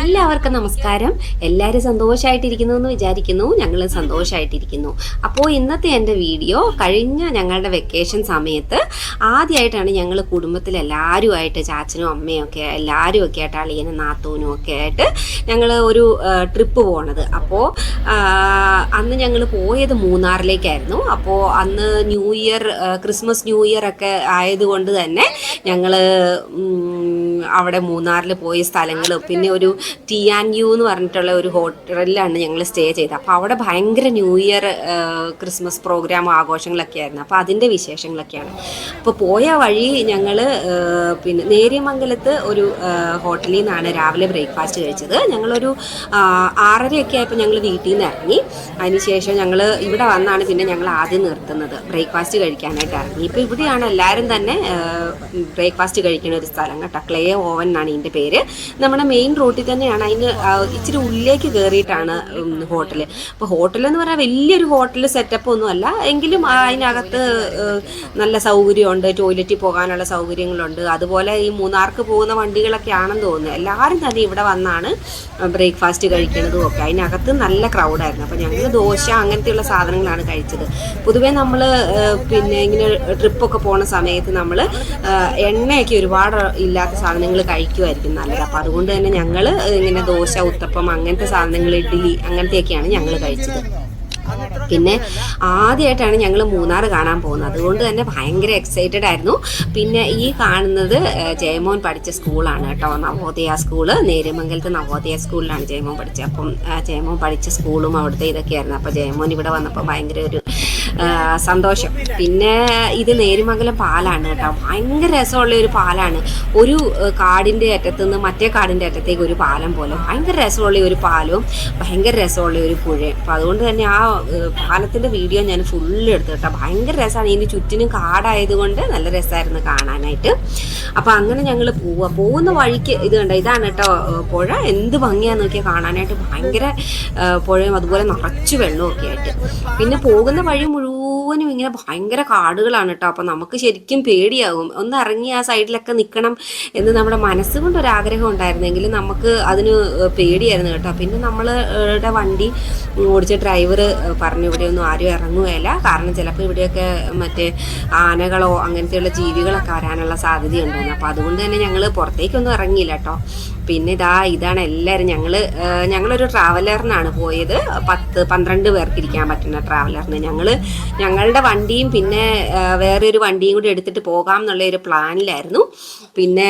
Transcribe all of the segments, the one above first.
എല്ലാവർക്കും നമസ്കാരം. എല്ലാവരും സന്തോഷമായിട്ടിരിക്കുന്നു എന്ന് വിചാരിക്കുന്നു. ഞങ്ങൾ സന്തോഷമായിട്ടിരിക്കുന്നു. അപ്പോൾ ഇന്നത്തെ എൻ്റെ വീഡിയോ കഴിഞ്ഞ ഞങ്ങളുടെ വെക്കേഷൻ സമയത്ത് ആദ്യമായിട്ടാണ് ഞങ്ങൾ കുടുംബത്തിലെല്ലാവരുമായിട്ട് ചാച്ചനും അമ്മയും ഒക്കെ എല്ലാവരും ഒക്കെ ആയിട്ട് അളിയനും നാത്തൂനും ഒക്കെ ആയിട്ട് ഞങ്ങൾ ഒരു ട്രിപ്പ് പോണത്. അപ്പോൾ അന്ന് ഞങ്ങൾ പോയത് മൂന്നാറിലേക്കായിരുന്നു. അപ്പോൾ അന്ന് ക്രിസ്മസ് ന്യൂ ഇയർ ഒക്കെ ആയതുകൊണ്ട് തന്നെ ഞങ്ങൾ അവിടെ മൂന്നാറിൽ പോയ സ്ഥലങ്ങളും പിന്നെ ഒരു ടി&യു എന്ന് പറഞ്ഞിട്ടുള്ള ഒരു ഹോട്ടലിലാണ് ഞങ്ങൾ സ്റ്റേ ചെയ്തത്. അപ്പോൾ അവിടെ ഭയങ്കര ന്യൂ ഇയർ ക്രിസ്മസ് പ്രോഗ്രാം ആഘോഷങ്ങളൊക്കെ ആയിരുന്നു. അപ്പോൾ അതിൻ്റെ വിശേഷങ്ങളൊക്കെയാണ്. അപ്പോൾ പോയ വഴി ഞങ്ങൾ പിന്നെ നേര്യമംഗലത്ത് ഒരു ഹോട്ടലിൽ നിന്നാണ് രാവിലെ ബ്രേക്ക്ഫാസ്റ്റ് കഴിച്ചത്. ഞങ്ങളൊരു 6:30 ആയപ്പോൾ ഞങ്ങൾ വീട്ടിൽ നിന്ന് ഇറങ്ങി. അതിനുശേഷം ഞങ്ങൾ ഇവിടെ വന്നാണ് പിന്നെ ഞങ്ങൾ ആദ്യം നിർത്തുന്നത് ബ്രേക്ക്ഫാസ്റ്റ് കഴിക്കാനായിട്ട് ഇറങ്ങി. ഇപ്പോൾ ഇവിടെയാണ് എല്ലാവരും തന്നെ ബ്രേക്ക്ഫാസ്റ്റ് കഴിക്കുന്ന ഒരു സ്ഥലം കേട്ടോ. ക്ലേ ഓവൻ എന്നാണ് ഇതിൻ്റെ പേര്. നമ്മുടെ മെയിൻ റോട്ടിൽ തന്നെയാണ്. അതിന് ഇച്ചിരി ഉള്ളിലേക്ക് കയറിയിട്ടാണ് ഹോട്ടൽ. അപ്പോൾ ഹോട്ടൽ എന്ന് പറഞ്ഞാൽ വലിയൊരു ഹോട്ടൽ സെറ്റപ്പ് ഒന്നും അല്ല, എങ്കിലും അതിനകത്ത് നല്ല സൗകര്യമുണ്ട്, ടോയ്ലറ്റിൽ പോകാനുള്ള സൗകര്യങ്ങളുണ്ട്. അതുപോലെ ഈ മൂന്നാർക്ക് പോകുന്ന വണ്ടികളൊക്കെ ആണെന്ന് തോന്നുന്നു. എല്ലാവരും തന്നെ ഇവിടെ വന്നാണ് ബ്രേക്ക്ഫാസ്റ്റ് കഴിക്കുന്നതും ഒക്കെ. അതിനകത്ത് നല്ല ക്രൗഡായിരുന്നു. അപ്പോൾ ഞങ്ങൾ ദോശ അങ്ങനത്തെയുള്ള സാധനങ്ങളാണ് കഴിച്ചത്. പൊതുവേ നമ്മൾ പിന്നെ ഇങ്ങനെ ട്രിപ്പൊക്കെ പോകുന്ന സമയത്ത് നമ്മൾ എണ്ണയൊക്കെ ഒരുപാട് ഇല്ലാത്ത സാധനങ്ങൾ കഴിക്കുമായിരിക്കും നല്ലത്. അപ്പോൾ അതുകൊണ്ട് തന്നെ ഞങ്ങൾ ഇങ്ങനെ ദോശ, ഉത്തപ്പം അങ്ങനത്തെ സാധനങ്ങൾ, ഇഡ്ഡലി അങ്ങനത്തെയൊക്കെയാണ് ഞങ്ങൾ കഴിച്ചത്. പിന്നെ ആദ്യമായിട്ടാണ് ഞങ്ങൾ മൂന്നാർ കാണാൻ പോകുന്നത്. അതുകൊണ്ട് തന്നെ ഭയങ്കര എക്സൈറ്റഡ് ആയിരുന്നു. പിന്നെ ഈ കാണുന്നത് ജയമോൻ പഠിച്ച സ്കൂളാണ് കേട്ടോ, നവോദയ സ്കൂള്. നേര്യമംഗലത്ത് നവോദയ സ്കൂളിലാണ് ജയമോൻ പഠിച്ചത്. അപ്പം ജയമോൻ പഠിച്ച സ്കൂളും അവിടുത്തെ ഇതൊക്കെയായിരുന്നു. അപ്പോൾ ജയമോൻ ഇവിടെ വന്നപ്പോൾ ഭയങ്കര ഒരു സന്തോഷം. പിന്നെ ഇത് നേര്യമംഗലം പാലാണ് കേട്ടോ. ഭയങ്കര രസമുള്ള ഒരു പാലാണ്. ഒരു കാടിൻ്റെ അറ്റത്തുനിന്ന് മറ്റേ കാടിൻ്റെ അറ്റത്തേക്ക് ഒരു പാലം പോലെ ഭയങ്കര രസമുള്ള ഒരു പാലവും ഭയങ്കര രസമുള്ള ഒരു പുഴയും. അപ്പോൾ അതുകൊണ്ട് തന്നെ ആ പാലത്തിൻ്റെ വീഡിയോ ഞാൻ ഫുള്ള് എടുത്തു കേട്ടോ. ഭയങ്കര രസമാണ്. ഇതിന് ചുറ്റിനും കാടായതുകൊണ്ട് നല്ല രസമായിരുന്നു കാണാനായിട്ട്. അപ്പോൾ അങ്ങനെ ഞങ്ങൾ പോകുന്ന വഴിക്ക് ഇത് കണ്ടോ, ഇതാണ് കേട്ടോ പുഴ. എന്ത് ഭംഗിയാന്ന് നോക്കിയാൽ കാണാനായിട്ട്. ഭയങ്കര പുഴയും അതുപോലെ നിറച്ച് വെള്ളമൊക്കെ ആയിട്ട്. പിന്നെ പോകുന്ന വഴി മുഴുവനും ഇങ്ങനെ ഭയങ്കര കാടുകളാണ് കേട്ടോ. അപ്പോൾ നമുക്ക് ശരിക്കും പേടിയാകും. ഒന്ന് ഇറങ്ങി ആ സൈഡിലൊക്കെ നിൽക്കണം എന്ന് നമ്മുടെ മനസ്സുകൊണ്ട് ഒരാഗ്രഹം ഉണ്ടായിരുന്നെങ്കിലും നമുക്ക് അതിന് പേടിയായിരുന്നു കേട്ടോ. പിന്നെ നമ്മളുടെ വണ്ടി ഓടിച്ച ഡ്രൈവർ പറഞ്ഞു ഇവിടെയൊന്നും ആരും ഇറങ്ങുകയില്ല, കാരണം ചിലപ്പോൾ ഇവിടെയൊക്കെ മറ്റേ ആനകളോ അങ്ങനത്തെയുള്ള ജീവികളൊക്കെ വരാനുള്ള സാധ്യതയുണ്ടെന്ന്. അപ്പോൾ അതുകൊണ്ട് തന്നെ ഞങ്ങൾ പുറത്തേക്കൊന്നും ഇറങ്ങിയില്ല കേട്ടോ. പിന്നെ ഇതാണ് എല്ലാവരും ഞങ്ങളൊരു ട്രാവലറിനാണ് പോയത്. 10-12 പേർക്ക് ഇരിക്കാൻ പറ്റുന്ന ട്രാവലറിന്. ഞങ്ങളുടെ വണ്ടിയും പിന്നെ വേറൊരു വണ്ടിയും കൂടി എടുത്തിട്ട് പോകാം എന്നുള്ള ഒരു പ്ലാനിലായിരുന്നു. പിന്നെ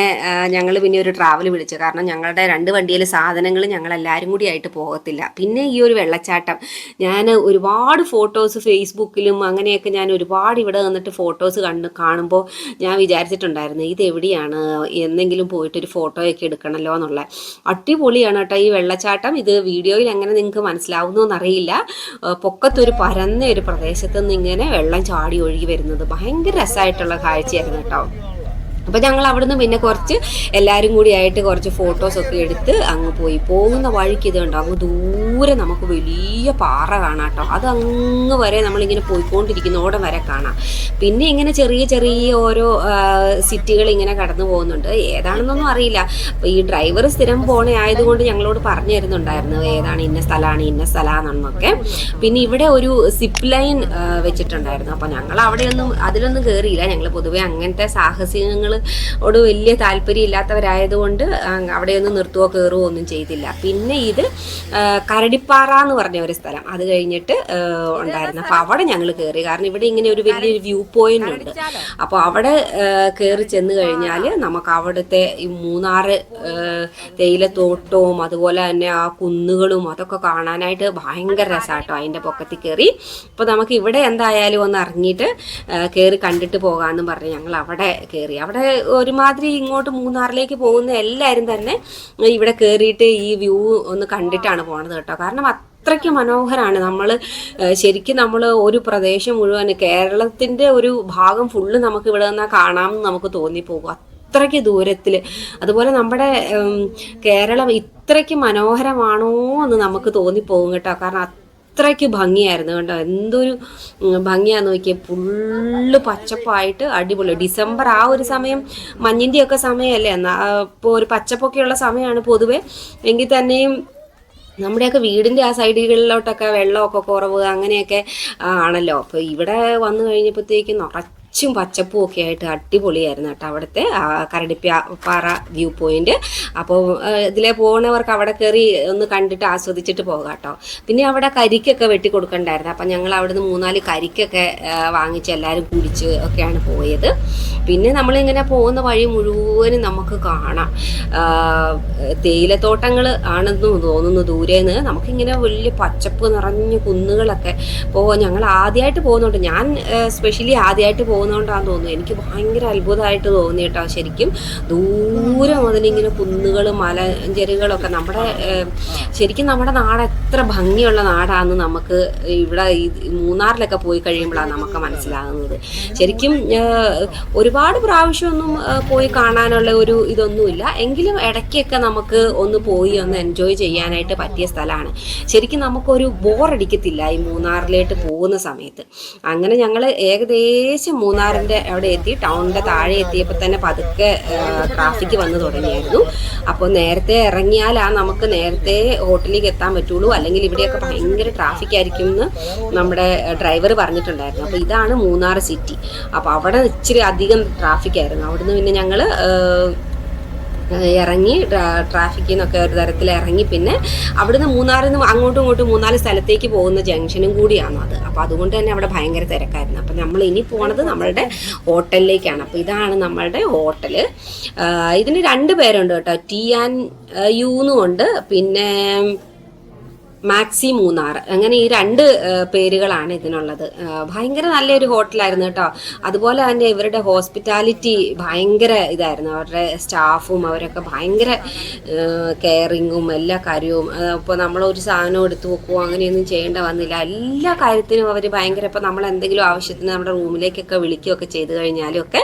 ഞങ്ങൾ പിന്നെ ഒരു ട്രാവൽ വിളിച്ചു, കാരണം ഞങ്ങളുടെ 2 വണ്ടിയിലെ സാധനങ്ങൾ ഞങ്ങളെല്ലാവരും കൂടി ആയിട്ട് പോകത്തില്ല. പിന്നെ ഈ ഒരു വെള്ളച്ചാട്ടം ഞാൻ ഒരുപാട് ഫോട്ടോസ് ഫേസ്ബുക്കിലും അങ്ങനെയൊക്കെ ഞാൻ ഒരുപാട് ഇവിടെ വന്നിട്ട് ഫോട്ടോസ് കാണുമ്പോൾ ഞാൻ വിചാരിച്ചിട്ടുണ്ടായിരുന്നു ഇത് എവിടെയാണ്, എന്തെങ്കിലും പോയിട്ടൊരു ഫോട്ടോയൊക്കെ എടുക്കണമല്ലോ എന്നുള്ള. അടിപൊളിയാണ് കേട്ടോ ഈ വെള്ളച്ചാട്ടം. ഇത് വീഡിയോയിൽ എങ്ങനെ നിങ്ങൾക്ക് മനസ്സിലാവുന്നു എന്നറിയില്ല. പൊക്കത്തൊരു പരന്ന ഒരു പ്രദേശത്ത് നിന്ന് ഇങ്ങനെ വെള്ളം ചാടി ഒഴുകി വരുന്നത് ഭയങ്കര രസമായിട്ടുള്ള കാഴ്ചയായിരുന്നു കേട്ടോ. അപ്പോൾ ഞങ്ങൾ അവിടുന്ന് പിന്നെ കുറച്ച് എല്ലാവരും കൂടി ആയിട്ട് കുറച്ച് ഫോട്ടോസൊക്കെ എടുത്ത് അങ്ങ് പോയി. പോകുന്ന വഴിക്ക് ഇത് കണ്ടോ, അങ്ങ് ദൂരെ നമുക്ക് വലിയ പാറ കാണാം കേട്ടോ. അത് അങ്ങ് വരെ നമ്മളിങ്ങനെ പോയിക്കൊണ്ടിരിക്കുന്നോടം വരെ കാണാം. പിന്നെ ഇങ്ങനെ ചെറിയ ചെറിയ ഓരോ സിറ്റികൾ ഇങ്ങനെ കടന്നു പോകുന്നുണ്ട്. ഏതാണെന്നൊന്നും അറിയില്ല. അപ്പോൾ ഈ ഡ്രൈവർ സ്ഥിരം പോണേ ആയതുകൊണ്ട് ഞങ്ങളോട് പറഞ്ഞു തരുന്നുണ്ടായിരുന്നു ഏതാണ് ഇന്ന സ്ഥലമാണെന്നൊക്കെ. പിന്നെ ഇവിടെ ഒരു സിപ്പ് ലൈൻ വെച്ചിട്ടുണ്ടായിരുന്നു. അപ്പോൾ ഞങ്ങൾ അതിലൊന്നും കയറിയില്ല. ഞങ്ങൾ പൊതുവെ അങ്ങനത്തെ സാഹസികങ്ങൾ ഓട് വലിയ താല്പര്യം ഇല്ലാത്തവരായതുകൊണ്ട് അവിടെയൊന്നും നിർത്തുകയോ കയറുകയോ ഒന്നും ചെയ്തില്ല. പിന്നെ ഇത് കരടിപ്പാറ എന്ന് പറഞ്ഞ ഒരു സ്ഥലം, അത് കഴിഞ്ഞിട്ട് ഉണ്ടായിരുന്നു. അപ്പോൾ അവിടെ ഞങ്ങൾ കയറി, കാരണം ഇവിടെ ഇങ്ങനെ ഒരു വലിയൊരു വ്യൂ പോയിന്റ് ഉണ്ട്. അപ്പോൾ അവിടെ കയറി ചെന്ന് കഴിഞ്ഞാൽ നമുക്ക് അവിടുത്തെ ഈ മൂന്നാറ് തേയിലത്തോട്ടവും അതുപോലെ തന്നെ ആ കുന്നുകളും അതൊക്കെ കാണാനായിട്ട് ഭയങ്കര രസമാട്ടോ. അതിൻ്റെ പൊക്കത്തിൽ കയറി. അപ്പോൾ നമുക്ക് ഇവിടെ എന്തായാലും ഒന്ന് ഇറങ്ങിയിട്ട് കയറി കണ്ടിട്ട് പോകാമെന്ന് പറഞ്ഞ് ഞങ്ങൾ അവിടെ കയറി. അവിടെ ഒരുമാതിരി ഇങ്ങോട്ട് മൂന്നാറിലേക്ക് പോകുന്ന എല്ലാവരും തന്നെ ഇവിടെ കയറിയിട്ട് ഈ വ്യൂ ഒന്ന് കണ്ടിട്ടാണ് പോണത് കേട്ടോ. കാരണം അത്രയ്ക്ക് മനോഹരമാണ്. ശരിക്കും ഒരു പ്രദേശം മുഴുവൻ, കേരളത്തിൻ്റെ ഒരു ഭാഗം ഫുള്ള് നമുക്ക് ഇവിടെ നിന്നാൽ കാണാമെന്ന് നമുക്ക് തോന്നിപ്പോകും, അത്രയ്ക്ക് ദൂരത്തിൽ. അതുപോലെ നമ്മുടെ കേരളം ഇത്രയ്ക്ക് മനോഹരമാണോ എന്ന് നമുക്ക് തോന്നിപ്പോകും കേട്ടോ. കാരണം അത്രയ്ക്ക് ഭംഗിയായിരുന്നു കേട്ടോ. എന്തൊരു ഭംഗിയാന്ന് നോക്കിയാൽ, ഫുള്ള് പച്ചപ്പായിട്ട് അടിപൊളി. ഡിസംബർ ആ ഒരു സമയം മഞ്ഞിൻ്റെയൊക്കെ സമയമല്ലേ, ഇപ്പോൾ ഒരു പച്ചപ്പൊക്കെയുള്ള സമയമാണ് പൊതുവെ. എങ്കിൽ തന്നെയും നമ്മുടെയൊക്കെ വീടിൻ്റെ ആ സൈഡുകളിലോട്ടൊക്കെ വെള്ളമൊക്കെ കുറവ് അങ്ങനെയൊക്കെ ആണല്ലോ. അപ്പോൾ ഇവിടെ വന്നു കഴിഞ്ഞപ്പോഴത്തേക്കും നിറച്ചും പച്ചപ്പും ഒക്കെ ആയിട്ട് അടിപൊളിയായിരുന്നു കേട്ടോ അവിടുത്തെ കരടിപ്പാറ വ്യൂ പോയിന്റ്. അപ്പോൾ ഇതിലെ പോകുന്നവർക്ക് അവിടെ കയറി ഒന്ന് കണ്ടിട്ട് ആസ്വദിച്ചിട്ട് പോകാം കേട്ടോ. പിന്നെ അവിടെ കരിക്കൊക്കെ വെട്ടി കൊടുക്കണ്ടായിരുന്നു. അപ്പം ഞങ്ങൾ അവിടുന്ന് 3-4 കരിക്കൊക്കെ വാങ്ങിച്ച് എല്ലാവരും കുടിച്ച് ഒക്കെയാണ് പോയത്. പിന്നെ നമ്മളിങ്ങനെ പോകുന്ന വഴി മുഴുവനും നമുക്ക് കാണാം തേയിലത്തോട്ടങ്ങൾ ആണെന്ന് തോന്നുന്നു. ദൂരേന്ന് നമുക്കിങ്ങനെ വലിയ പച്ചപ്പ് നിറഞ്ഞ കുന്നുകളൊക്കെ. അപ്പോൾ ഞങ്ങൾ ആദ്യമായിട്ട് പോകുന്നുണ്ട്, ഞാൻ സ്പെഷ്യലി ആദ്യമായിട്ട് പോകുന്നതുകൊണ്ടാണെന്ന് തോന്നുന്നു. എനിക്ക് ഭയങ്കര അത്ഭുതമായിട്ട് തോന്നി കേട്ടോ. ശരിക്കും ദൂരെ മുതലിങ്ങനെ കുന്നുകളും മലഞ്ചെരുകളൊക്കെ. ശരിക്കും നമ്മുടെ നാട് എത്ര ഭംഗിയുള്ള നാടാണെന്ന് നമുക്ക് ഇവിടെ ഈ മൂന്നാറിലൊക്കെ പോയി കഴിയുമ്പോഴാണ് നമുക്ക് മനസ്സിലാകുന്നത്. ശരിക്കും ഒരുപാട് പ്രാവശ്യമൊന്നും പോയി കാണാനുള്ള ഒരു ഇതൊന്നുമില്ല, എങ്കിലും ഇടയ്ക്കൊക്കെ നമുക്ക് ഒന്ന് പോയി ഒന്ന് എൻജോയ് ചെയ്യാനായിട്ട് പറ്റിയ സ്ഥലമാണ്. ശരിക്കും നമുക്കൊരു ബോറടിക്കത്തില്ല ഈ മൂന്നാറിലേക്ക് പോകുന്ന സമയത്ത്. അങ്ങനെ ഞങ്ങൾ ഏകദേശം മൂന്നാറിൻ്റെ അവിടെ എത്തി. ടൗണിൻ്റെ താഴെ എത്തിയപ്പോൾ തന്നെ പതുക്കെ ട്രാഫിക് വന്ന് തുടങ്ങിയായിരുന്നു. അപ്പോൾ നേരത്തെ ഇറങ്ങിയാലാണ് നമുക്ക് നേരത്തെ ഹോട്ടലിലേക്ക് എത്താൻ പറ്റുള്ളൂ, അല്ലെങ്കിൽ ഇവിടെയൊക്കെ ഭയങ്കര ട്രാഫിക് ആയിരിക്കും എന്ന് നമ്മുടെ ഡ്രൈവർ പറഞ്ഞിട്ടുണ്ടായിരുന്നു. അപ്പോൾ ഇതാണ് മൂന്നാർ സിറ്റി. അപ്പോൾ അവിടെ ഇച്ചിരി അധികം ട്രാഫിക് ആയിരുന്നു. അവിടുന്ന് പിന്നെ ഞങ്ങൾ ഇറങ്ങി ട്രാഫിക്കിൽ നിന്നൊക്കെ ഒരു തരത്തിൽ ഇറങ്ങി. പിന്നെ അവിടുന്ന് മൂന്നാറിൽ നിന്ന് അങ്ങോട്ടും ഇങ്ങോട്ടും 3-4 സ്ഥലത്തേക്ക് പോകുന്ന ജംഗ്ഷനും കൂടിയാണ് അത്. അപ്പോൾ അതുകൊണ്ട് തന്നെ അവിടെ ഭയങ്കര തിരക്കായിരുന്നു. അപ്പോൾ നമ്മൾ ഇനി പോണത് നമ്മളുടെ ഹോട്ടലിലേക്കാണ്. അപ്പോൾ ഇതാണ് നമ്മളുടെ ഹോട്ടല്. ഇതിന് 2 പേരുണ്ട് കേട്ടോ, T&U എന്നുമുണ്ട്, പിന്നെ മാക്സി മൂന്നാർ, അങ്ങനെ ഈ 2 പേരുകളാണ് ഇതിനുള്ളത്. ഭയങ്കര നല്ലൊരു ഹോട്ടലായിരുന്നു കേട്ടോ. അതുപോലെ തന്നെ ഇവരുടെ ഹോസ്പിറ്റാലിറ്റി ഭയങ്കര ഇതായിരുന്നു. അവരുടെ സ്റ്റാഫും അവരൊക്കെ ഭയങ്കര കെയറിങ്ങും എല്ലാ കാര്യവും. ഇപ്പോൾ നമ്മളൊരു സാധനം എടുത്തു വെക്കുകയോ അങ്ങനെയൊന്നും ചെയ്യേണ്ട വന്നില്ല. എല്ലാ കാര്യത്തിനും അവർ ഭയങ്കര, ഇപ്പോൾ നമ്മൾ എന്തെങ്കിലും ആവശ്യത്തിന് നമ്മുടെ റൂമിലേക്കൊക്കെ വിളിക്കുകയൊക്കെ ചെയ്ത് കഴിഞ്ഞാലും ഒക്കെ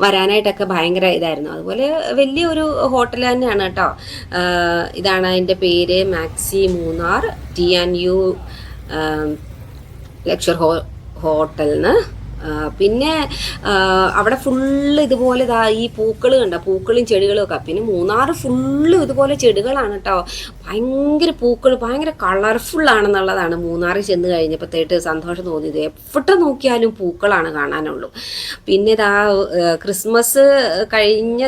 വരാനായിട്ടൊക്കെ ഭയങ്കര ഇതായിരുന്നു. അതുപോലെ വലിയൊരു ഹോട്ടൽ തന്നെയാണ് കേട്ടോ. ഇതാണ് അതിൻ്റെ പേര്, മാക്സി മൂന്നാർ T&U ലക്ഷർ ഹോട്ടലിന്. പിന്നെ അവിടെ ഫുള്ള് ഇതുപോലെ ഈ പൂക്കൾ കണ്ട, പൂക്കളും ചെടികളും ഒക്കെ. പിന്നെ മൂന്നാർ ഫുള്ള് ഇതുപോലെ ചെടികളാണ് കേട്ടോ. ഭയങ്കര പൂക്കൾ, ഭയങ്കര കളർഫുള്ളാണെന്നുള്ളതാണ് മൂന്നാറിൽ ചെന്ന് കഴിഞ്ഞപ്പോഴത്തേട്ട് സന്തോഷം തോന്നിയത്. എവിടെ നോക്കിയാലും പൂക്കളാണ് കാണാനുള്ളൂ. പിന്നെ ക്രിസ്മസ് കഴിഞ്ഞ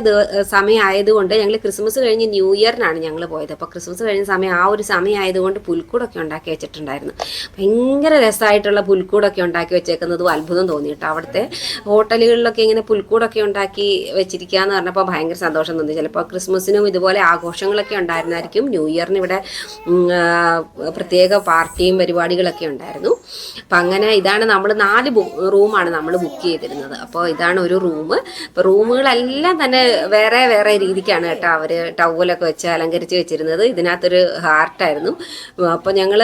സമയമായതുകൊണ്ട്, ഞങ്ങൾ ക്രിസ്മസ് കഴിഞ്ഞ് ന്യൂ ഇയറിനാണ് ഞങ്ങൾ പോയത്. അപ്പോൾ ക്രിസ്മസ് കഴിഞ്ഞ സമയം, ആ ഒരു സമയമായതുകൊണ്ട് പുൽക്കൂടൊക്കെ ഉണ്ടാക്കി വെച്ചിട്ടുണ്ടായിരുന്നു. ഭയങ്കര രസമായിട്ടുള്ള പുൽക്കൂടൊക്കെ ഉണ്ടാക്കി വെച്ചേക്കുന്നതും അത്ഭുതം തോന്നി കേട്ടോ. അവിടുത്തെ ഹോട്ടലുകളിലൊക്കെ ഇങ്ങനെ പുൽക്കൂടൊക്കെ ഉണ്ടാക്കി വെച്ചിരിക്കുക എന്ന് പറഞ്ഞപ്പോൾ ഭയങ്കര സന്തോഷം തോന്നി. ചിലപ്പോൾ ക്രിസ്മസിനും ഇതുപോലെ ആഘോഷങ്ങളൊക്കെ ഉണ്ടായിരുന്നായിരിക്കും. ന്യൂ ഇയറിന് ഇവിടെ പ്രത്യേക പാർട്ടിയും പരിപാടികളൊക്കെ ഉണ്ടായിരുന്നു. അപ്പം അങ്ങനെ ഇതാണ് നമ്മൾ 4 റൂമാണ് നമ്മൾ ബുക്ക് ചെയ്തിരുന്നത്. അപ്പോൾ ഇതാണ് ഒരു റൂം. ഇപ്പോൾ റൂമുകളെല്ലാം തന്നെ വേറെ വേറെ രീതിക്കാണ് കേട്ടോ അവർ ടവലൊക്കെ വെച്ച് അലങ്കരിച്ച് വെച്ചിരുന്നത്. ഇതിനകത്തൊരു ഹാർട്ടായിരുന്നു. അപ്പോൾ ഞങ്ങൾ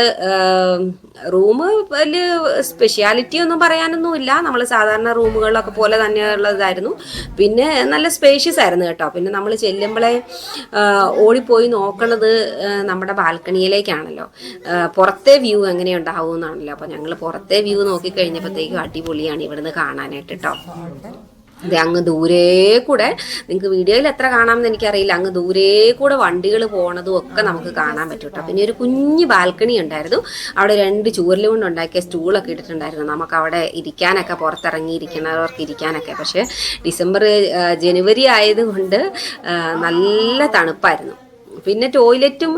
റൂം വലിയ സ്പെഷ്യാലിറ്റി ഒന്നും പറയാനൊന്നുമില്ല, നമ്മൾ സാധാരണ റൂമുകളിലൊക്കെ പോലെ തന്നെയുള്ളതായിരുന്നു. പിന്നെ നല്ല സ്പേഷ്യസ് ആയിരുന്നു കേട്ടോ. പിന്നെ നമ്മൾ ചെല്ലുമ്പോഴേ ഓടിപ്പോയി നോക്കണത് നമ്മുടെ ബാൽക്കണിയിലേക്കാണല്ലോ. പുറത്തെ വ്യൂ എങ്ങനെ ഉണ്ടാവും എന്നാണല്ലോ. അപ്പോൾ ഞങ്ങൾ പുറത്തെ വ്യൂ നോക്കിക്കഴിഞ്ഞപ്പോഴത്തേക്കും അടിപൊളിയാണ് ഇവിടുന്ന് കാണാനായിട്ട് കേട്ടോ. ഇത് അങ്ങ് ദൂരേ കൂടെ, നിങ്ങൾക്ക് വീഡിയോയിൽ എത്ര കാണാമെന്ന് എനിക്കറിയില്ല, അങ്ങ് ദൂരേ കൂടെ വണ്ടികൾ പോണതും ഒക്കെ നമുക്ക് കാണാൻ പറ്റും കേട്ടോ. പിന്നെ ഒരു കുഞ്ഞ് ബാൽക്കണി ഉണ്ടായിരുന്നു. അവിടെ 2 ചൂരൽ കൊണ്ട് ഉണ്ടാക്കിയ സ്റ്റൂളൊക്കെ ഇട്ടിട്ടുണ്ടായിരുന്നു. നമുക്ക് അവിടെ ഇരിക്കാനൊക്കെ, പുറത്തിറങ്ങിയിരിക്കുന്നവർക്ക് ഇരിക്കാനൊക്കെ. പക്ഷേ ജനുവരി ആയതുകൊണ്ട് നല്ല തണുപ്പായിരുന്നു. പിന്നെ ടോയ്ലറ്റും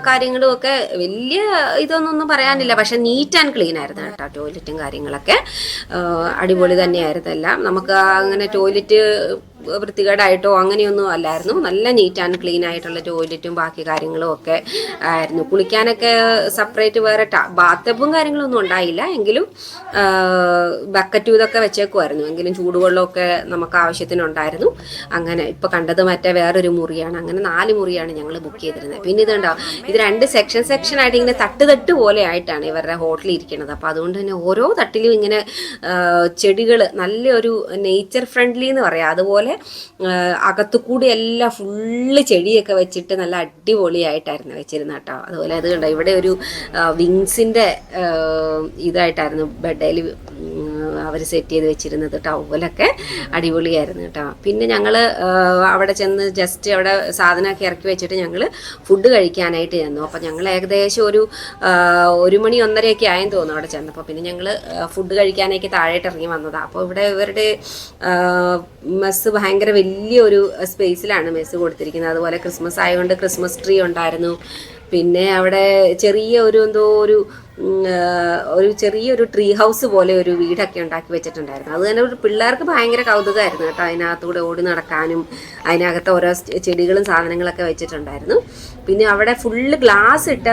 കാര്യങ്ങളും ഒക്കെ വലിയ ഇതൊന്നും പറയാനില്ല, പക്ഷെ നീറ്റ് ആൻഡ് ക്ലീൻ ആയിരുന്നു കേട്ടോ. ടോയ്ലറ്റും കാര്യങ്ങളൊക്കെ അടിപൊളി തന്നെയായിരുന്നു എല്ലാം. നമുക്ക് അങ്ങനെ ടോയ്ലറ്റ് വൃത്തികേടായിട്ടോ അങ്ങനെയൊന്നും അല്ലായിരുന്നു. നല്ല നീറ്റ് ആൻഡ് ക്ലീൻ ആയിട്ടുള്ള ടോയ്ലറ്റും ബാക്കി കാര്യങ്ങളും ഒക്കെ ആയിരുന്നു. കുളിക്കാനൊക്കെ സെപ്പറേറ്റ് വേറെ ബാത്തബും കാര്യങ്ങളൊന്നും ഉണ്ടായില്ല, എങ്കിലും ബക്കറ്റും ഇതൊക്കെ വെച്ചേക്കുമായിരുന്നു. എങ്കിലും ചൂടുവെള്ളമൊക്കെ നമുക്ക് ആവശ്യത്തിനുണ്ടായിരുന്നു. അങ്ങനെ ഇപ്പോൾ കണ്ടത് മറ്റേ വേറൊരു മുറിയാണ്. അങ്ങനെ 4 മുറിയാണ് ഞങ്ങൾ ബുക്ക് ചെയ്തിരുന്നത്. പിന്നെ ഇതുണ്ടാവും, ഇത് 2 സെക്ഷനായിട്ട് ഇങ്ങനെ തട്ട് പോലെ ആയിട്ടാണ് ഇവരുടെ ഹോട്ടലിൽ ഇരിക്കുന്നത്. അപ്പോൾ അതുകൊണ്ട് തന്നെ ഓരോ തട്ടിലും ഇങ്ങനെ ചെടികൾ, നല്ലൊരു നേച്ചർ ഫ്രണ്ട്ലി എന്ന് പറയാം, അതുപോലെ അതുപോലെ അകത്തുകൂടി എല്ലാം ഫുള്ള് ചെടിയൊക്കെ വെച്ചിട്ട് നല്ല അടിപൊളിയായിട്ടായിരുന്നു വെച്ചിരുന്നത് കേട്ടോ. അതുപോലെ അത് കണ്ടോ, ഇവിടെ ഒരു വിങ്സിൻ്റെ ഇതായിട്ടായിരുന്നു ബെഡേൽ അവർ സെറ്റ് ചെയ്ത് വെച്ചിരുന്നത്. ടവലൊക്കെ അടിപൊളിയായിരുന്നു കേട്ടോ. പിന്നെ ഞങ്ങൾ അവിടെ ചെന്ന് ജസ്റ്റ് അവിടെ സാധനമൊക്കെ ഇറക്കി വെച്ചിട്ട് ഞങ്ങൾ ഫുഡ് കഴിക്കാനായിട്ട് ചെന്നു. അപ്പം ഞങ്ങൾ ഏകദേശം ഒരു 1 മണി 1:30 ആയെന്ന് തോന്നുന്നു അവിടെ ചെന്നപ്പോൾ. പിന്നെ ഞങ്ങൾ ഫുഡ് കഴിക്കാനായിട്ട് താഴേട്ട് ഇറങ്ങി വന്നതാണ്. അപ്പോൾ ഇവിടെ ഇവരുടെ മെസ്സ് ഭയങ്കര വലിയൊരു സ്പേസിലാണ് മെസ്സ് കൊടുത്തിരിക്കുന്നത്. അതുപോലെ ക്രിസ്മസ് ആയതുകൊണ്ട് ക്രിസ്മസ് ട്രീ ഉണ്ടായിരുന്നു. പിന്നെ അവിടെ ചെറിയ ഒരു ചെറിയൊരു ട്രീ ഹൗസ് പോലെ ഒരു വീടൊക്കെ ഉണ്ടാക്കി വെച്ചിട്ടുണ്ടായിരുന്നു. അത് തന്നെ ഒരു പിള്ളേർക്ക് ഭയങ്കര കൗതുകമായിരുന്നു കേട്ടോ. അതിനകത്തൂടെ ഓടി നടക്കാനും അതിനകത്ത് ഓരോ ചെടികളും സാധനങ്ങളൊക്കെ വെച്ചിട്ടുണ്ടായിരുന്നു. പിന്നെ അവിടെ ഫുള്ള് ഗ്ലാസ് ഇട്ട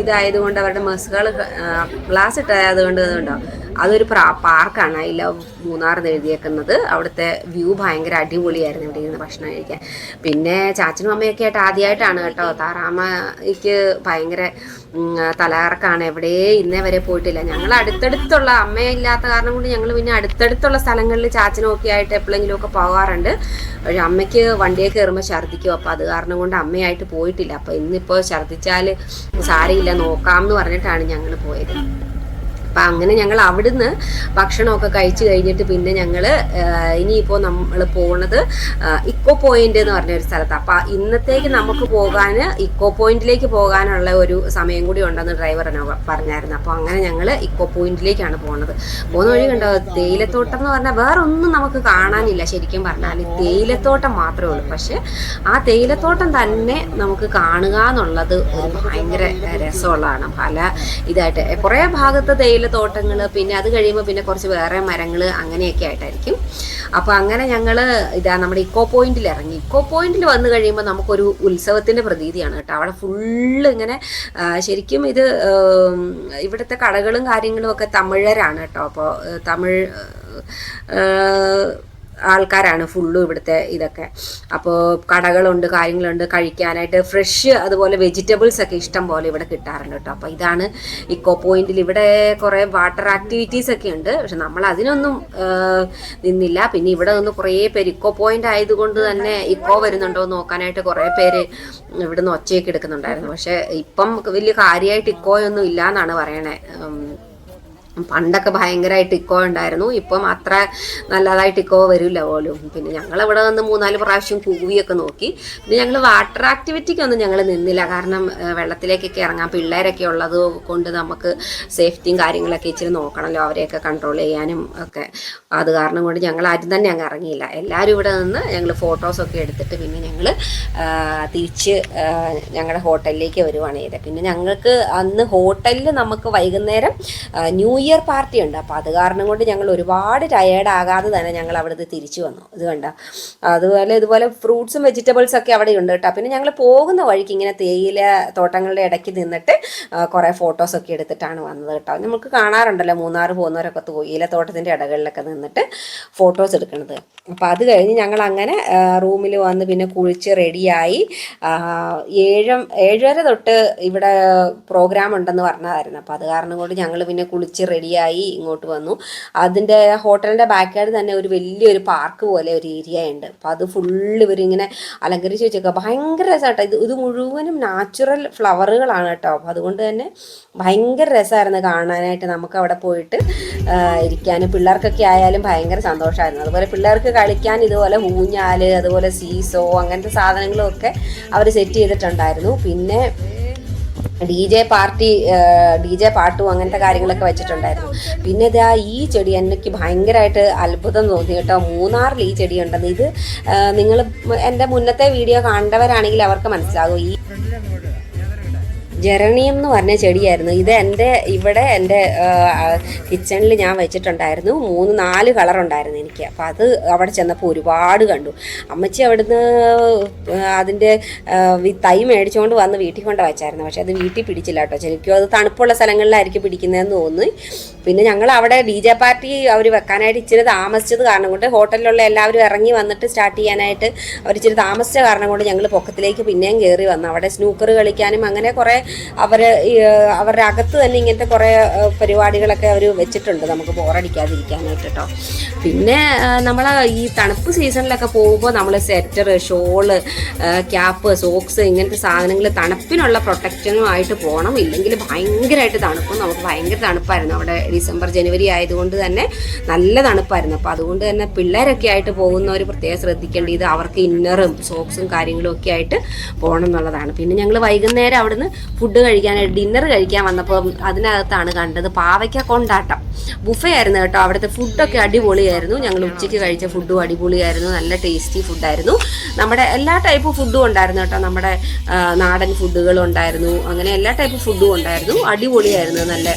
ഇതായതുകൊണ്ട് അവരുടെ മെസ്സുകൾ ഗ്ലാസ് ഇട്ടായതുകൊണ്ട് അതുകൊണ്ടോ അതൊരു പാർക്കാണ്. ഐ ലവ് മൂന്നാർ എന്ന് എഴുതിയേക്കുന്നത്. അവിടുത്തെ വ്യൂ ഭയങ്കര അടിപൊളിയായിരുന്നു ഇവിടെ ഇരുന്ന് ഭക്ഷണം കഴിക്കാൻ. പിന്നെ ചാച്ചനും അമ്മയൊക്കെ ആയിട്ട് ആദ്യമായിട്ടാണ് കേട്ടോ. താറാമ്മയ്ക്ക് ഭയങ്കര തലകറക്കാണ്. എവിടെ ഇന്നേ വരെ പോയിട്ടില്ല. ഞങ്ങൾ അടുത്തടുത്തുള്ള അമ്മയില്ലാത്ത കാരണം കൊണ്ട് ഞങ്ങൾ പിന്നെ അടുത്തടുത്തുള്ള സ്ഥലങ്ങളിൽ ചാച്ചനും ഒക്കെ ആയിട്ട് എപ്പോഴെങ്കിലും ഒക്കെ പോകാറുണ്ട്. പക്ഷേ അമ്മയ്ക്ക് വണ്ടിയൊക്കെ കയറുമ്പോൾ ഛർദ്ദിക്കും. അപ്പോൾ അത് കാരണം കൊണ്ട് അമ്മയായിട്ട് പോയിട്ടില്ല. അപ്പോൾ ഇന്നിപ്പോൾ ഛർദ്ദിച്ചാൽ സാരമില്ല നോക്കാം എന്ന് പറഞ്ഞിട്ടാണ് ഞങ്ങൾ പോയത്. അപ്പം അങ്ങനെ ഞങ്ങൾ അവിടുന്ന് ഭക്ഷണമൊക്കെ കഴിച്ച് കഴിഞ്ഞിട്ട് പിന്നെ ഞങ്ങൾ ഇനിയിപ്പോൾ നമ്മൾ പോകുന്നത് ഇക്കോ പോയിന്റ് എന്ന് പറഞ്ഞൊരു സ്ഥലത്താണ്. അപ്പം ഇന്നത്തേക്ക് നമുക്ക് പോകാൻ ഇക്കോ പോയിന്റിലേക്ക് പോകാനുള്ള ഒരു സമയം കൂടി ഉണ്ടെന്ന് ഡ്രൈവർ പറഞ്ഞായിരുന്നു. അപ്പോൾ അങ്ങനെ ഞങ്ങൾ ഇക്കോ പോയിന്റിലേക്കാണ് പോകുന്നത്. പോകുന്ന വഴി കണ്ടോ, തേയിലത്തോട്ടം എന്ന് പറഞ്ഞാൽ വേറെ ഒന്നും നമുക്ക് കാണാനില്ല. ശരിക്കും പറഞ്ഞാൽ തേയിലത്തോട്ടം മാത്രമേ ഉള്ളൂ. പക്ഷെ ആ തേയിലത്തോട്ടം തന്നെ നമുക്ക് കാണുക എന്നുള്ളത് ഒരു ഭയങ്കര രസമുള്ളതാണ്. പല ഇതായിട്ട് കുറേ ഭാഗത്ത് തോട്ടങ്ങൾ, പിന്നെ അത് കഴിയുമ്പോൾ പിന്നെ കുറച്ച് വേറെ മരങ്ങൾ അങ്ങനെയൊക്കെ ആയിട്ടായിരിക്കും. അപ്പോൾ അങ്ങനെ ഞങ്ങൾ നമ്മുടെ ഇക്കോ പോയിന്റിൽ ഇറങ്ങി. ഇക്കോ പോയിന്റിൽ വന്നു കഴിയുമ്പോൾ നമുക്കൊരു ഉത്സവത്തിൻ്റെ പ്രതീതിയാണ് കേട്ടോ. അവിടെ ഫുള്ള് ഇങ്ങനെ ശരിക്കും ഇത് ഇവിടുത്തെ കടകളും കാര്യങ്ങളും ഒക്കെ തമിഴരാണ് കേട്ടോ. അപ്പോൾ തമിഴ് ആൾക്കാരാണ് ഫുള്ളും ഇവിടുത്തെ ഇതൊക്കെ. അപ്പോൾ കടകളുണ്ട്, കാര്യങ്ങളുണ്ട് കഴിക്കാനായിട്ട്. ഫ്രഷ് അതുപോലെ വെജിറ്റബിൾസ് ഒക്കെ ഇഷ്ടം പോലെ ഇവിടെ കിട്ടാറുണ്ട് കേട്ടോ. അപ്പോൾ ഇതാണ് ഇക്കോ പോയിന്റിൽ. ഇവിടെ കുറേ വാട്ടർ ആക്ടിവിറ്റീസ് ഒക്കെ ഉണ്ട്. പക്ഷെ നമ്മൾ അതിനൊന്നും നിന്നില്ല. പിന്നെ ഇവിടെ നിന്ന് കുറേ പേര് ഇക്കോ പോയിന്റ് ആയതുകൊണ്ട് തന്നെ ഇക്കോ വരുന്നുണ്ടോ എന്ന് നോക്കാനായിട്ട് കുറേ പേര് ഇവിടുന്ന് ഒച്ചയൊക്കെ എടുക്കുന്നുണ്ടായിരുന്നു. പക്ഷെ ഇപ്പം വലിയ കാര്യമായിട്ട് ഇക്കോയൊന്നും ഇല്ല എന്നാണ് പറയണേ. പണ്ടൊക്കെ ഭയങ്കരമായിട്ട് ഇക്കോ ഉണ്ടായിരുന്നു. ഇപ്പം അത്ര നല്ലതായിട്ട് ഇക്കോ വരില്ല പോലും. പിന്നെ ഞങ്ങളിവിടെ നിന്ന് 3-4 പ്രാവശ്യം കൂവിയൊക്കെ നോക്കി. പിന്നെ ഞങ്ങൾ വാട്ടർ ആക്ടിവിറ്റിക്കൊന്നും ഞങ്ങൾ നിന്നില്ല. കാരണം വെള്ളത്തിലേക്കൊക്കെ ഇറങ്ങാൻ പിള്ളേരൊക്കെ ഉള്ളത് കൊണ്ട് നമുക്ക് സേഫ്റ്റിയും കാര്യങ്ങളൊക്കെ ഇച്ചിരി നോക്കണമല്ലോ, അവരെയൊക്കെ കൺട്രോൾ ചെയ്യാനും ഒക്കെ. അത് കാരണം കൊണ്ട് ഞങ്ങൾ ആരും തന്നെ അങ്ങ് ഇറങ്ങിയില്ല. എല്ലാവരും ഇവിടെ നിന്ന് ഞങ്ങൾ ഫോട്ടോസൊക്കെ എടുത്തിട്ട് പിന്നെ ഞങ്ങൾ തിരിച്ച് ഞങ്ങളുടെ ഹോട്ടലിലേക്ക് വരുവാണ് ചെയ്തത്. പിന്നെ ഞങ്ങൾക്ക് അന്ന് ഹോട്ടലിൽ നമുക്ക് വൈകുന്നേരം ന്യൂ ഇയർ പാർട്ടി ഉണ്ട്. അപ്പോൾ അത് കാരണം കൊണ്ട് ഞങ്ങൾ ഒരുപാട് ടയേർഡ് ആകാതെ തന്നെ ഞങ്ങൾ അവിടുന്ന് തിരിച്ചു വന്നു. ഇത് കണ്ട, അതുപോലെ ഇതുപോലെ ഫ്രൂട്ട്സും വെജിറ്റബിൾസും ഒക്കെ അവിടെ ഉണ്ട് കേട്ടോ. പിന്നെ ഞങ്ങൾ പോകുന്ന വഴിക്ക് ഇങ്ങനെ തേയില തോട്ടങ്ങളുടെ ഇടയ്ക്ക് നിന്നിട്ട് കുറേ ഫോട്ടോസൊക്കെ എടുത്തിട്ടാണ് വന്നത് കേട്ടോ. നമുക്ക് കാണാറുണ്ടല്ലോ മൂന്നാർ പോകുന്നവരൊക്കെ തേയില തോട്ടത്തിൻ്റെ ഇടകളിലൊക്കെ നിന്നിട്ട് ഫോട്ടോസ് എടുക്കുന്നത്. അപ്പോൾ അത് കഴിഞ്ഞ് ഞങ്ങൾ അങ്ങനെ റൂമിൽ വന്ന് പിന്നെ കുളിച്ച് റെഡിയായി. 7:30 തൊട്ട് ഇവിടെ പ്രോഗ്രാം ഉണ്ടെന്ന് പറഞ്ഞതായിരുന്നു. അപ്പോൾ അത് കാരണം കൊണ്ട് ഞങ്ങൾ പിന്നെ കുളിച്ച് റെഡിയായി ഇങ്ങോട്ട് വന്നു. അതിൻ്റെ ഹോട്ടലിൻ്റെ ബാക്ക് സൈഡ് തന്നെ ഒരു വലിയൊരു പാർക്ക് പോലെ ഒരു ഏരിയ ഉണ്ട്. അപ്പോൾ അത് ഫുള്ള് ഇവരിങ്ങനെ അലങ്കരിച്ച് വെച്ചേക്കുക. ഭയങ്കര രസമാട്ടോ. ഇത് മുഴുവനും നാച്ചുറൽ ഫ്ലവറുകളാണ് കേട്ടോ. അപ്പോൾ അതുകൊണ്ട് തന്നെ ഭയങ്കര രസമായിരുന്നു കാണാനായിട്ട്. നമുക്ക് അവിടെ പോയിട്ട് ഇരിക്കാനും പിള്ളേർക്കൊക്കെ ആയാലും ഭയങ്കര സന്തോഷമായിരുന്നു. അതുപോലെ പിള്ളേർക്ക് കളിക്കാൻ ഇതുപോലെ ഊഞ്ഞാൽ, അതുപോലെ സീസോ അങ്ങനത്തെ സാധനങ്ങളും ഒക്കെ അവർ സെറ്റ് ചെയ്തിട്ടുണ്ടായിരുന്നു. പിന്നെ ഡി ജെ പാട്ടും അങ്ങനത്തെ കാര്യങ്ങളൊക്കെ വെച്ചിട്ടുണ്ടായിരുന്നു. പിന്നെ ഇതാ ഈ ചെടി എനിക്ക് ഭയങ്കരമായിട്ട് അത്ഭുതം തോന്നി കേട്ടോ. മൂന്നാറിൽ ഈ ചെടി ഉണ്ടെന്ന്. ഇത് നിങ്ങൾ എൻ്റെ മുന്നത്തെ വീഡിയോ കണ്ടവരാണെങ്കിൽ അവർക്ക് മനസ്സിലാകും. ഈ ജെറണിയം എന്ന് പറഞ്ഞ ചെടിയായിരുന്നു ഇത്. ഇവിടെ എൻ്റെ കിച്ചണിൽ ഞാൻ വെച്ചിട്ടുണ്ടായിരുന്നു. 3-4 കളർ ഉണ്ടായിരുന്നു എനിക്ക്. അപ്പോൾ അത് അവിടെ ചെന്നപ്പോൾ ഒരുപാട് കണ്ടു. അമ്മച്ചി അവിടുന്ന് അതിൻ്റെ തൈ മേടിച്ചുകൊണ്ട് വന്ന് വീട്ടിൽ കൊണ്ട് വെച്ചായിരുന്നു. പക്ഷെ അത് വീട്ടിൽ പിടിച്ചില്ല കേട്ടോ. ശരിക്കും അത് തണുപ്പുള്ള സ്ഥലങ്ങളിലായിരിക്കും പിടിക്കുന്നതെന്ന് തോന്നി. പിന്നെ ഞങ്ങൾ അവിടെ ഡി ജെ പാർട്ടി അവർ വെക്കാനായിട്ട് ഇച്ചിരി താമസിച്ചത് കാരണം കൊണ്ട് ഹോട്ടലിലുള്ള എല്ലാവരും ഇറങ്ങി വന്നിട്ട് സ്റ്റാർട്ട് ചെയ്യാനായിട്ട് അവർ ഇച്ചിരി താമസിച്ച കാരണം കൊണ്ട് ഞങ്ങൾ പൊക്കത്തിലേക്ക് പിന്നെയും കയറി വന്നു. അവിടെ സ്നൂക്കർ കളിക്കാനും അങ്ങനെ കുറേ അവരുടെ അകത്ത് തന്നെ ഇങ്ങനത്തെ കുറേ പരിപാടികളൊക്കെ അവർ വെച്ചിട്ടുണ്ട് നമുക്ക് ബോറടിക്കാതിരിക്കാനായിട്ട് കേട്ടോ. പിന്നെ നമ്മൾ ഈ തണുപ്പ് സീസണിലൊക്കെ പോകുമ്പോൾ നമ്മൾ സ്വെറ്റർ, ഷോള്, ക്യാപ്പ്, സോക്സ് ഇങ്ങനത്തെ സാധനങ്ങൾ തണുപ്പിനുള്ള പ്രൊട്ടക്ഷനുമായിട്ട് പോകണം. ഇല്ലെങ്കിൽ ഭയങ്കരമായിട്ട് തണുപ്പും. നമുക്ക് ഭയങ്കര തണുപ്പായിരുന്നു അവിടെ. ഡിസംബർ ജനുവരി ആയതുകൊണ്ട് തന്നെ നല്ല തണുപ്പായിരുന്നു. അപ്പോൾ അതുകൊണ്ട് തന്നെ പിള്ളേരൊക്കെ ആയിട്ട് പോകുന്നവർ പ്രത്യേകം ശ്രദ്ധിക്കേണ്ടത് അവർക്ക് ഇന്നറും സോക്സും കാര്യങ്ങളും ഒക്കെ ആയിട്ട് പോകണം എന്നുള്ളതാണ്. പിന്നെ ഞങ്ങൾ വൈകുന്നേരം അവിടുന്ന് ഫുഡ് കഴിക്കാനായിട്ട് ഡിന്നർ കഴിക്കാൻ വന്നപ്പോൾ അതിനകത്താണ് കണ്ടത് പാവയ്ക്ക കൊണ്ടാട്ടം. ബുഫേ ആയിരുന്നു കേട്ടോ. അവിടുത്തെ ഫുഡൊക്കെ അടിപൊളിയായിരുന്നു. ഞങ്ങൾ ഉച്ചയ്ക്ക് കഴിച്ച ഫുഡും അടിപൊളിയായിരുന്നു. നല്ല ടേസ്റ്റി ഫുഡായിരുന്നു. നമ്മുടെ എല്ലാ ടൈപ്പ് ഫുഡും ഉണ്ടായിരുന്നു കേട്ടോ. നമ്മുടെ നാടൻ ഫുഡുകളും ഉണ്ടായിരുന്നു. അങ്ങനെ എല്ലാ ടൈപ്പ് ഫുഡും ഉണ്ടായിരുന്നു. അടിപൊളിയായിരുന്നു. നല്ല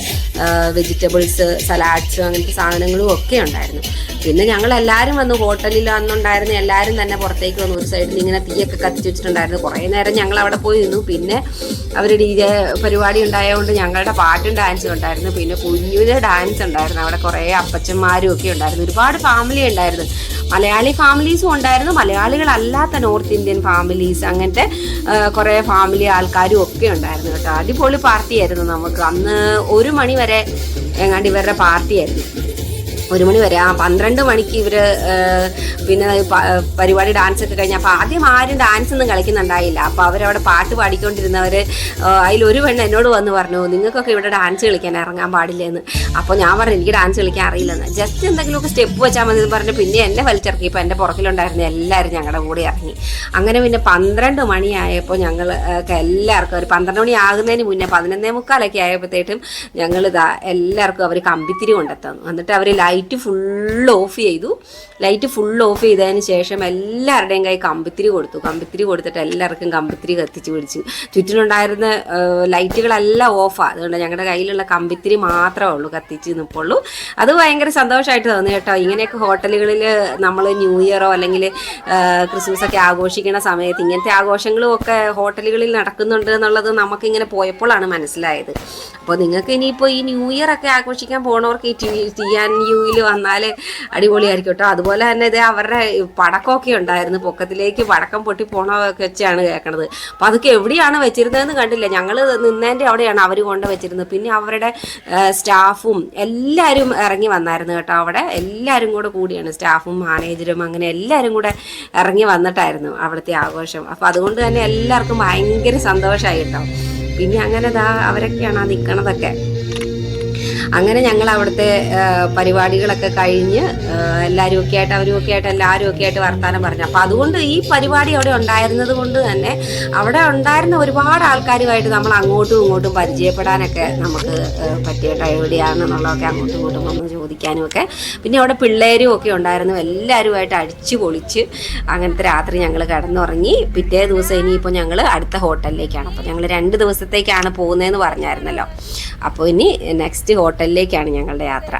വെജിറ്റബിൾസ്, സലാഡ്സ് അങ്ങനത്തെ സാധനങ്ങളും ഒക്കെ ഉണ്ടായിരുന്നു. പിന്നെ ഞങ്ങൾ എല്ലാവരും വന്ന് ഹോട്ടലിൽ അന്നുണ്ടായിരുന്നു. എല്ലാവരും തന്നെ പുറത്തേക്ക് വന്നു. ഒരു സൈഡിൽ ഇങ്ങനെ തീയൊക്കെ കത്തിച്ച് വെച്ചിട്ടുണ്ടായിരുന്നു. കുറേ നേരം ഞങ്ങൾ അവിടെ പോയി നിന്നു. പിന്നെ അവർ DJ പരിപാടി ഉണ്ടായതുകൊണ്ട് ഞങ്ങളുടെ പാട്ടും ഡാൻസും ഉണ്ടായിരുന്നു. പിന്നെ കുഞ്ഞിന് ഡാൻസ് ഉണ്ടായിരുന്നു. അവിടെ കുറേ അപ്പച്ചന്മാരും ഒക്കെ ഉണ്ടായിരുന്നു. ഒരുപാട് ഫാമിലി ഉണ്ടായിരുന്നു. മലയാളി ഫാമിലീസും ഉണ്ടായിരുന്നു, മലയാളികളല്ലാത്ത നോർത്ത് ഇന്ത്യൻ ഫാമിലീസ്, അങ്ങനത്തെ കുറേ ഫാമിലി ആൾക്കാരും ഒക്കെ ഉണ്ടായിരുന്നു കേട്ടോ. അടിപൊളി പാർട്ടിയായിരുന്നു. നമുക്ക് അന്ന് 1 മണി വരെ എങ്ങാണ്ട് ഇവരുടെ പാർട്ടിയായിരുന്നു. 1 മണി വരെ. 12 മണിക്ക് ഇവർ പിന്നെ പരിപാടി ഡാൻസൊക്കെ കഴിഞ്ഞപ്പോൾ ആദ്യം ആരും ഡാൻസ് ഒന്നും കളിക്കുന്നുണ്ടായില്ല. അപ്പോൾ അവരവിടെ പാട്ട് പാടിക്കൊണ്ടിരുന്നവർ അതിലൊരു പെണ്ണ് എന്നോട് വന്ന് പറഞ്ഞു, നിങ്ങൾക്കൊക്കെ ഇവിടെ ഡാൻസ് കളിക്കാൻ ഇറങ്ങാൻ പാടില്ലെന്ന്. അപ്പോൾ ഞാൻ പറഞ്ഞു എനിക്ക് ഡാൻസ് കളിക്കാൻ അറിയില്ലെന്ന്. ജസ്റ്റ് എന്തെങ്കിലുമൊക്കെ സ്റ്റെപ്പ് വെച്ചാൽ മതി എന്ന് പറഞ്ഞ് പിന്നെ എന്നെ വലിച്ചിറക്കി. ഇപ്പോൾ എൻ്റെ പുറകിലുണ്ടായിരുന്ന എല്ലാവരും ഞങ്ങളുടെ കൂടെ ഇറങ്ങി. അങ്ങനെ പിന്നെ 12 മണിയായപ്പോൾ ഞങ്ങൾ എല്ലാവർക്കും ഒരു 12 മണി ആകുന്നതിന് മുന്നേ 11:45 ആയപ്പോഴത്തേക്കും ഞങ്ങളിതാ എല്ലാവർക്കും അവർ കമ്പിത്തിരി കൊണ്ടെത്തുന്നു. എന്നിട്ട് അവർ ലൈറ്റ് ഫുൾ ഓഫ് ചെയ്തു. ലൈറ്റ് ഫുൾ ഓഫ് ചെയ്തതിന് ശേഷം എല്ലാവരുടെയും കൈ കമ്പിത്തിരി കൊടുത്തു. കമ്പിത്തിരി കൊടുത്തിട്ട് എല്ലാവർക്കും കമ്പിത്തിരി കത്തിച്ച് പിടിച്ചു. ചുറ്റിനുണ്ടായിരുന്ന ലൈറ്റുകളെല്ലാം ഓഫാണ്. അതുകൊണ്ട് ഞങ്ങളുടെ കയ്യിലുള്ള കമ്പിത്തിരി മാത്രമേ ഉള്ളൂ കത്തിച്ച് നിൽപ്പുള്ളൂ. അത് ഭയങ്കര സന്തോഷമായിട്ട് തോന്നി കേട്ടോ. ഇങ്ങനെയൊക്കെ ഹോട്ടലുകളിൽ നമ്മൾ ന്യൂ ഇയറോ അല്ലെങ്കിൽ ക്രിസ്മസ് ഒക്കെ ആഘോഷിക്കുന്ന സമയത്ത് ഇങ്ങനത്തെ ആഘോഷങ്ങളും ഒക്കെ ഹോട്ടലുകളിൽ നടക്കുന്നുണ്ട് എന്നുള്ളത് നമുക്കിങ്ങനെ പോയപ്പോഴാണ് മനസ്സിലായത്. അപ്പോൾ നിങ്ങൾക്ക് ഇനിയിപ്പോൾ ഈ ന്യൂ ഇയർ ഒക്കെ ആഘോഷിക്കാൻ പോണവർക്ക് ഈ TNUയിൽ വന്നാൽ അടിപൊളിയായിരിക്കും കേട്ടോ. അതുപോലെ തന്നെ ഇത് അവരുടെ പടക്കമൊക്കെ ഉണ്ടായിരുന്നു. പൊക്കത്തിലേക്ക് പടക്കം പൊട്ടി പോണതൊക്കെ വെച്ചാണ് കേൾക്കണത്. അപ്പോൾ അതൊക്കെ എവിടെയാണ് വെച്ചിരുന്നതെന്ന് കണ്ടില്ല. ഞങ്ങൾ നിന്നതിൻ്റെ അവിടെയാണ് അവർ കൊണ്ട് വെച്ചിരുന്നത്. പിന്നെ അവരുടെ സ്റ്റാഫും എല്ലാവരും ഇറങ്ങി വന്നായിരുന്നു കേട്ടോ. അവിടെ എല്ലാവരും കൂടെ കൂടിയാണ്, സ്റ്റാഫും മാനേജരും അങ്ങനെ എല്ലാവരും കൂടെ ഇറങ്ങി വന്നിട്ടായിരുന്നു അവിടുത്തെ ആഘോഷം. അപ്പോൾ അതുകൊണ്ട് തന്നെ എല്ലാവർക്കും ഭയങ്കര സന്തോഷമായി കേട്ടോ. പിന്നെ അങ്ങനെ അവരൊക്കെയാണ് ആ നിൽക്കണതൊക്കെ. അങ്ങനെ ഞങ്ങൾ അവിടുത്തെ പരിപാടികളൊക്കെ കഴിഞ്ഞ് എല്ലാവരും ഒക്കെ ആയിട്ട് വർത്തമാനം പറഞ്ഞു. അപ്പോൾ അതുകൊണ്ട് ഈ പരിപാടി അവിടെ ഉണ്ടായിരുന്നത് കൊണ്ട് തന്നെ അവിടെ ഉണ്ടായിരുന്ന ഒരുപാട് ആൾക്കാരുമായിട്ട് നമ്മൾ അങ്ങോട്ടും ഇങ്ങോട്ടും പരിചയപ്പെടാനൊക്കെ നമുക്ക് പറ്റിയ എവിടെയാണെന്നുള്ളതൊക്കെ അങ്ങോട്ടും ഇങ്ങോട്ടും വന്ന് ചോദിക്കാനും ഒക്കെ. പിന്നെ അവിടെ പിള്ളേരും ഒക്കെ ഉണ്ടായിരുന്നു. എല്ലാവരുമായിട്ട് അടിച്ചു പൊളിച്ച് അങ്ങനത്തെ രാത്രി ഞങ്ങൾ കിടന്നുറങ്ങി. പിറ്റേ ദിവസം ഇനിയിപ്പോൾ ഞങ്ങൾ അടുത്ത ഹോട്ടലിലേക്കാണ്. അപ്പോൾ ഞങ്ങൾ 2 ദിവസത്തേക്കാണ് പോകുന്നതെന്ന് പറഞ്ഞായിരുന്നല്ലോ. അപ്പോൾ ഇനി നെക്സ്റ്റ് ഹോട്ടലിലേക്കാണ് ഞങ്ങളുടെ യാത്ര.